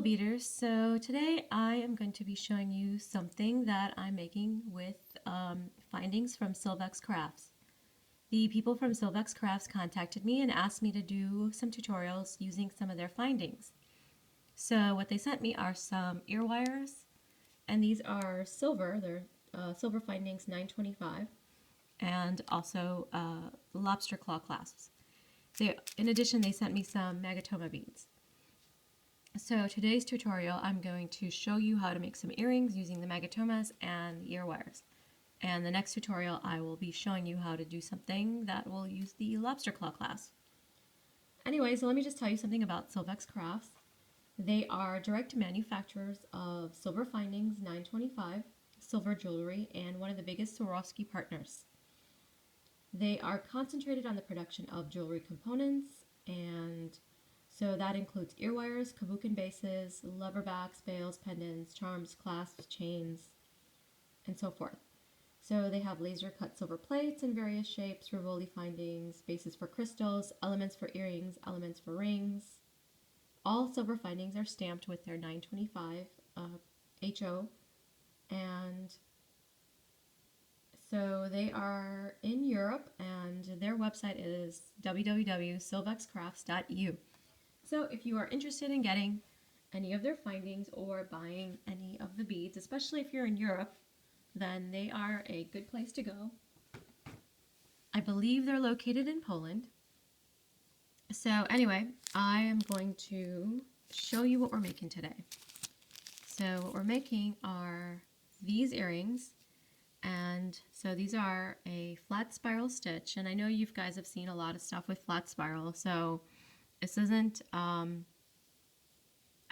Beaders. So today I am going to be showing you something that I'm making with findings from Silvexcraft. The people from Silvexcraft contacted me and asked me to do some tutorials using some of their findings. So what they sent me are some ear wires, and these are silver. They're silver findings 925, and also lobster claw clasps. In addition, they sent me some magatoma beads. So today's tutorial, I'm going to show you how to make some earrings using the magatomas and the ear wires. And the next tutorial, I will be showing you how to do something that will use the lobster claw clasp. Anyway, so let me just tell you something about Silvexcraft. They are direct manufacturers of silver findings 925, silver jewelry, and one of the biggest Swarovski partners. They are concentrated on the production of jewelry components, and so that includes ear wires, kabukin bases, leverbacks, veils, pendants, charms, clasps, chains, and so forth. So they have laser cut silver plates in various shapes, Rivoli findings, bases for crystals, elements for earrings, elements for rings. All silver findings are stamped with their 925 HO, and so they are in Europe, and their website is www.silvexcrafts.eu. So if you are interested in getting any of their findings or buying any of the beads, especially if you're in Europe, then they are a good place to go. I believe they're located in Poland. So anyway, I am going to show you what we're making today. So what we're making are these earrings, and so these are a flat spiral stitch, and I know you guys have seen a lot of stuff with flat spiral, so this isn't, I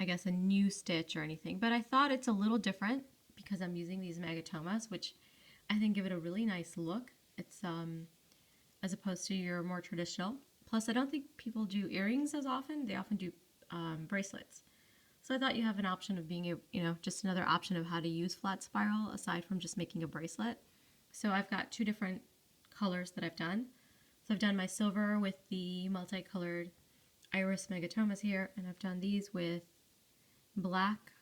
guess, a new stitch or anything, but I thought it's a little different because I'm using these magatomas, which I think give it a really nice look. It's as opposed to your more traditional. Plus, I don't think people do earrings as often. They often do bracelets. So I thought you have an option of being, just another option of how to use flat spiral aside from just making a bracelet. So I've got two different colors that I've done. So I've done my silver with the multicolored iris magatomas here, and I've done these with black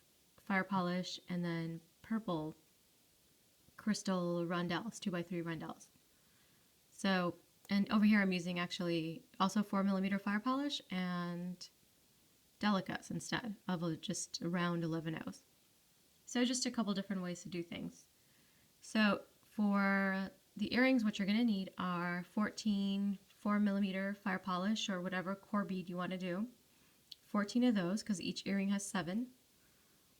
fire polish and then purple crystal rondelles, 2x3 rondelles. So, and over here I'm using actually also 4mm fire polish and delicas instead of just a round 11/0. So just a couple different ways to do things. So for the earrings, what you're going to need are 14 4mm fire polish or whatever core bead you want to do. 14 of those because each earring has 7.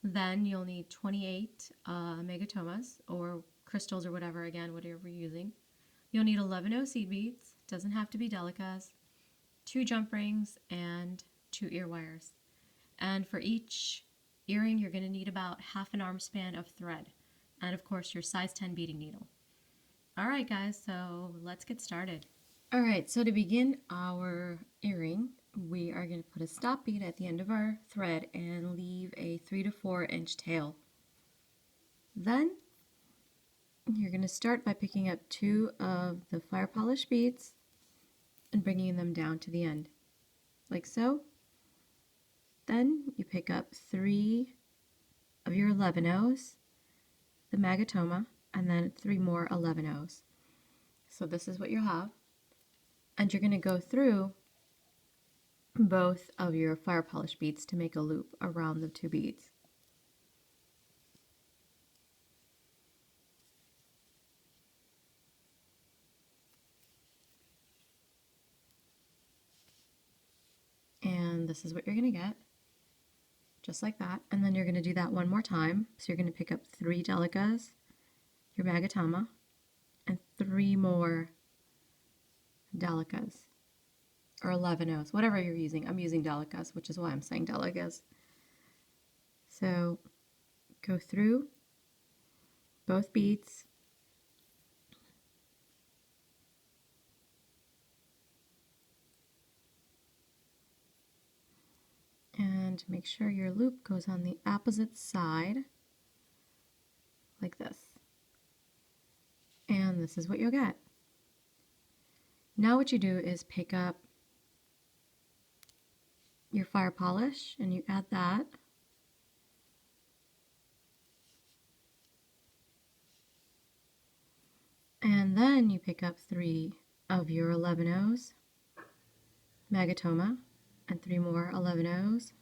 Then you'll need 28 magatomas or crystals or whatever, again, whatever you're using. You'll need 11/0 seed beads, doesn't have to be delicas, 2 jump rings, and 2 ear wires. And for each earring, you're going to need about half an arm span of thread. And of course, your size 10 beading needle. All right, guys, so let's get started. All right, so to begin our earring, we are going to put a stop bead at the end of our thread and leave a 3 to 4 inch tail. Then you're going to start by picking up 2 of the fire polish beads and bringing them down to the end, like so. Then you pick up 3 of your 11/0s, the magatoma, and then 3 more 11/0s. So this is what you'll have. And you're going to go through both of your fire polish beads to make a loop around the 2 beads. And this is what you're going to get, just like that. And then you're going to do that one more time. So you're going to pick up 3 delicas, your magatoma, and 3 more delicas, or 11/0s, whatever you're using. I'm using delicas, which is why I'm saying delicas. So go through both beads, and make sure your loop goes on the opposite side, like this. And this is what you'll get. Now what you do is pick up your fire polish and you add that And then you pick up 3 of your 11 O's, magatoma, and 3 more 11 O's.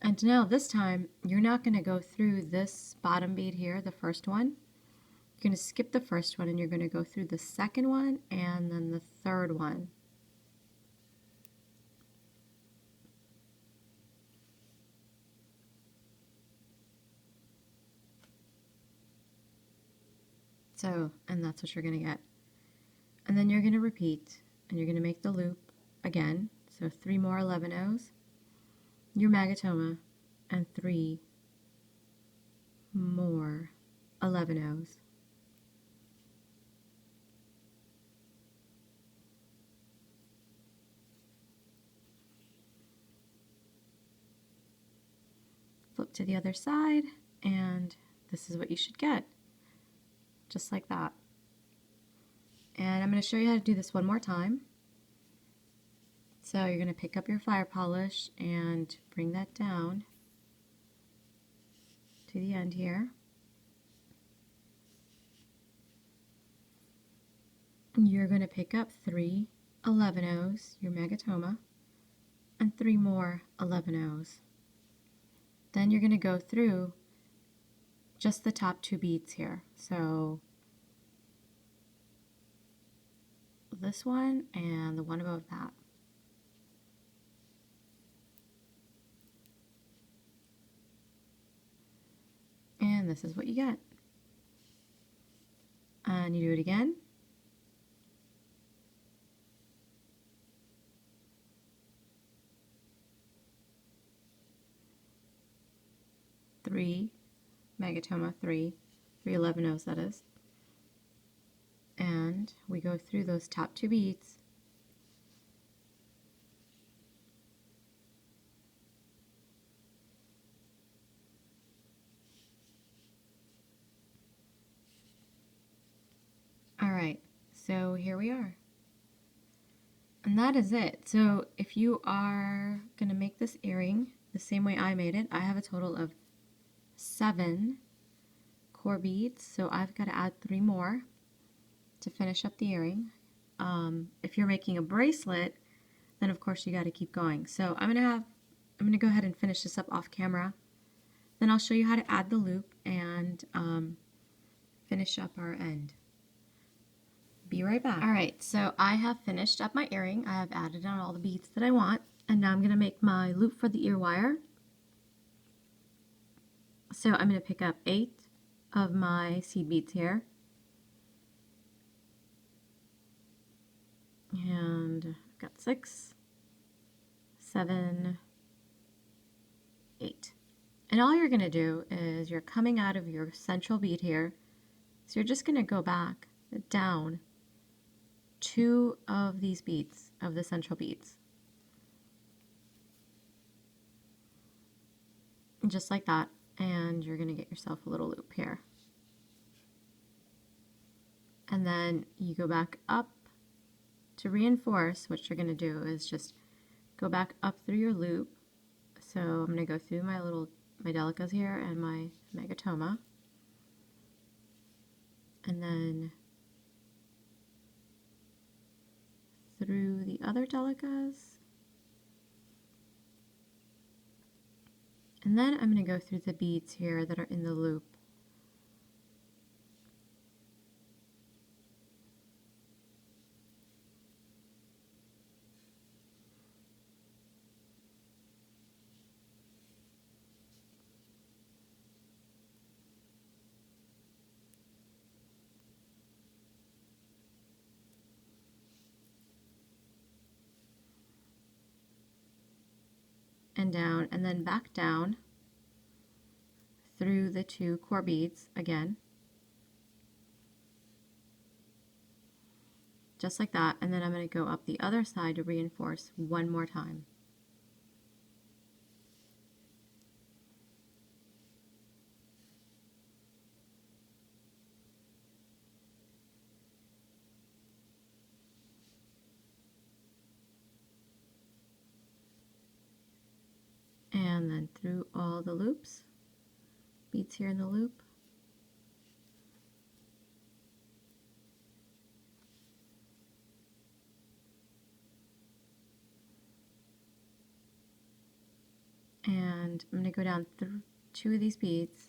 And now this time, you're not going to go through this bottom bead here, the first one. You're going to skip the first one and you're going to go through the second one and then the third one. So, and that's what you're going to get. And then you're going to repeat and you're going to make the loop again. So 3 more 11 O's, your magatoma, and 3 more 11 O's. Flip to the other side, and this is what you should get. Just like that. And I'm going to show you how to do this one more time. So you're going to pick up your fire polish and bring that down to the end here. You're going to pick up 3 11 O's, your magatoma, and 3 more 11 O's. Then you're going to go through just the top 2 beads here. So this one and the one above that. And this is what you get. And you do it again. Three magatoma, 3 11 O's, that is. And we go through those top 2 beads. Alright, so here we are. And that is it. So if you are going to make this earring the same way I made it, I have a total of 7 core beads, so I've got to add 3 more to finish up the earring. If you're making a bracelet, then of course you got to keep going. So I'm going to go ahead and finish this up off camera. Then I'll show you how to add the loop and finish up our end. Be right back. Alright, so I have finished up my earring. I have added on all the beads that I want, and now I'm going to make my loop for the ear wire. So I'm going to pick up 8 of my seed beads here. And I've got 6, 7, 8. And all you're going to do is you're coming out of your central bead here. So you're just going to go back down 2 of these beads, of the central beads. And just like that. And you're going to get yourself a little loop here. And then you go back up to reinforce. What you're going to do is just go back up through your loop. So I'm going to go through my delicas here and my magatoma. And then through the other delicas. And then I'm going to go through the beads here that are in the loop. And down, and then back down through the 2 core beads again, just like that. And then I'm going to go up the other side to reinforce one more time. And then through all the loops, beads here in the loop. And I'm going to go down through 2 of these beads,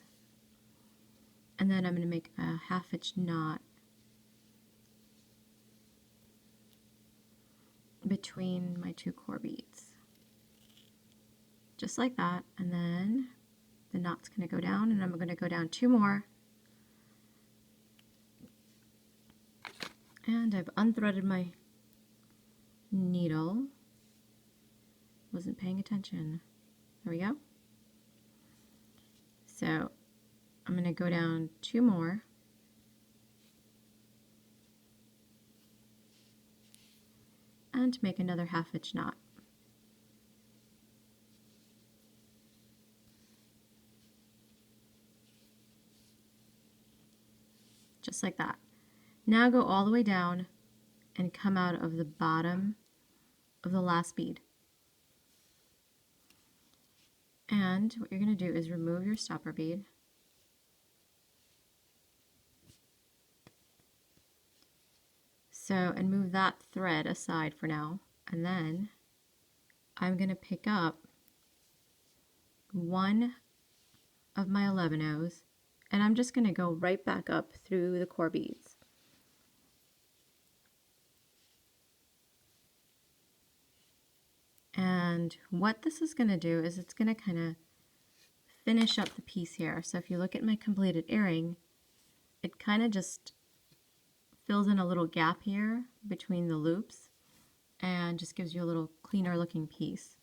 and then I'm going to make a 1/2 inch knot between my 2 core beads. Just like that, and then the knot's going to go down, and I'm going to go down 2 more. And I've unthreaded my needle. Wasn't paying attention. There we go. So I'm going to go down 2 more. And make another 1/2 inch knot. Just like that. Now go all the way down and come out of the bottom of the last bead. And what you're going to do is remove your stopper bead. So, and move that thread aside for now. And then I'm going to pick up one of my 11-ohs, and I'm just going to go right back up through the core beads. And what this is going to do is it's going to kind of finish up the piece here. So if you look at my completed earring, it kind of just fills in a little gap here between the loops and just gives you a little cleaner looking piece.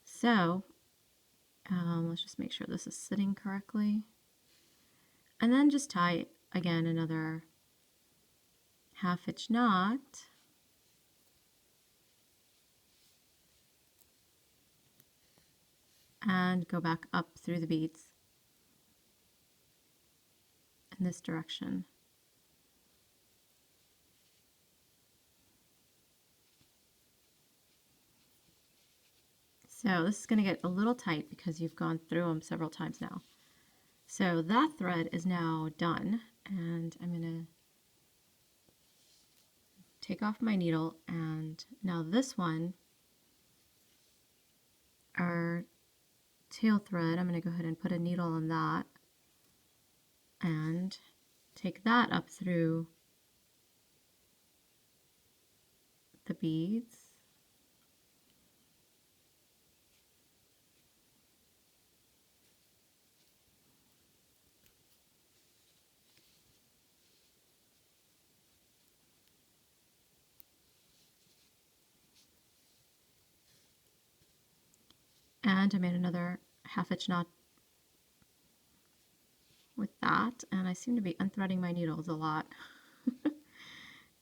So let's just make sure this is sitting correctly. And then just tie again another 1/2 inch knot. And go back up through the beads in this direction. So this is going to get a little tight because you've gone through them several times now. So that thread is now done, and I'm going to take off my needle, and now this one, our tail thread, I'm going to go ahead and put a needle on that and take that up through the beads. And I made another 1/2 inch knot with that, and I seem to be unthreading my needles a lot.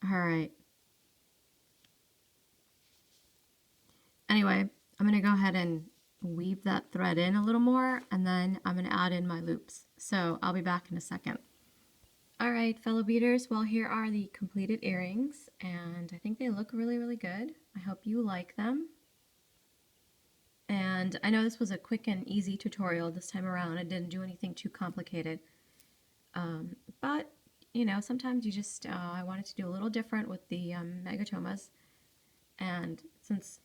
All right. Anyway, I'm going to go ahead and weave that thread in a little more, and then I'm going to add in my loops. So I'll be back in a second. All right, fellow beaders, well, here are the completed earrings, and I think they look really, really good. I hope you like them. And I know this was a quick and easy tutorial this time around. I didn't do anything too complicated. But, you know, sometimes you just, I wanted to do a little different with the megatomas. And since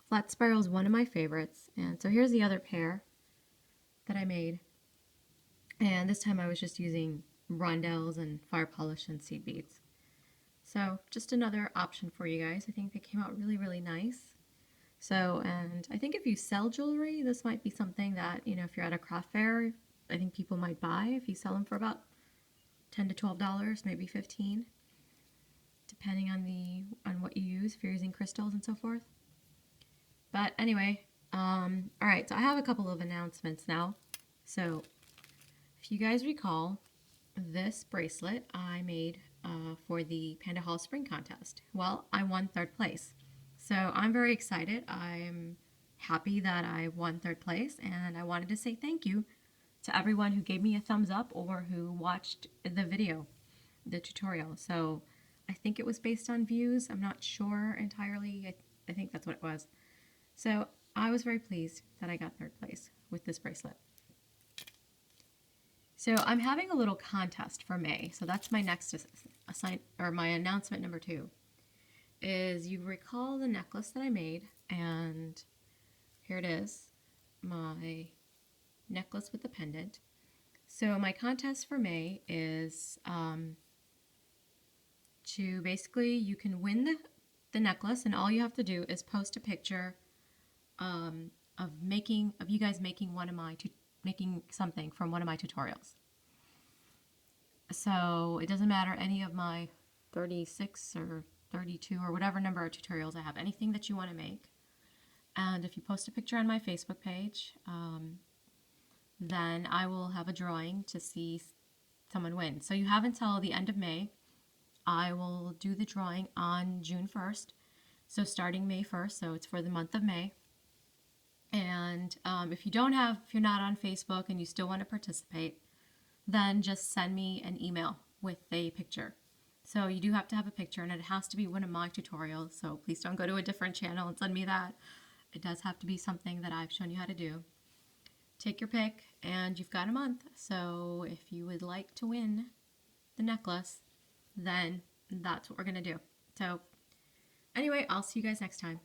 flat spiral is one of my favorites, and so here's the other pair that I made. And this time I was just using rondelles and fire polish and seed beads. So just another option for you guys. I think they came out really, really nice. So, and I think if you sell jewelry, this might be something that, you know, if you're at a craft fair, I think people might buy if you sell them for about $10 to $12, maybe $15, depending on what you use, if you're using crystals and so forth. But anyway, all right, so I have a couple of announcements now. So if you guys recall, this bracelet I made for the Panda Hall Spring Contest. Well, I won 3rd place. So I'm very excited. I'm happy that I won 3rd place, and I wanted to say thank you to everyone who gave me a thumbs up or who watched the video, the tutorial. So I think it was based on views. I'm not sure entirely. I think that's what it was. So I was very pleased that I got 3rd place with this bracelet. So I'm having a little contest for May. So that's my next my announcement number 2. Is you recall the necklace that I made, and Here it is, my necklace with the pendant. So my contest for May is to basically, you can win the necklace, and all you have to do is post a picture of you guys making making something from one of my tutorials. So it doesn't matter any of my 36 or 32 or whatever number of tutorials I have, anything that you want to make. And if you post a picture on my Facebook page, then I will have a drawing to see someone win. So you have until the end of May. I will do the drawing on June 1st. So starting May 1st, so it's for the month of May. And if you're not on Facebook and you still want to participate, then just send me an email with a picture. So you do have to have a picture, and it has to be one of my tutorials. So please don't go to a different channel and send me that. It does have to be something that I've shown you how to do. Take your pick, and you've got a month. So if you would like to win the necklace, then that's what we're going to do. So anyway, I'll see you guys next time.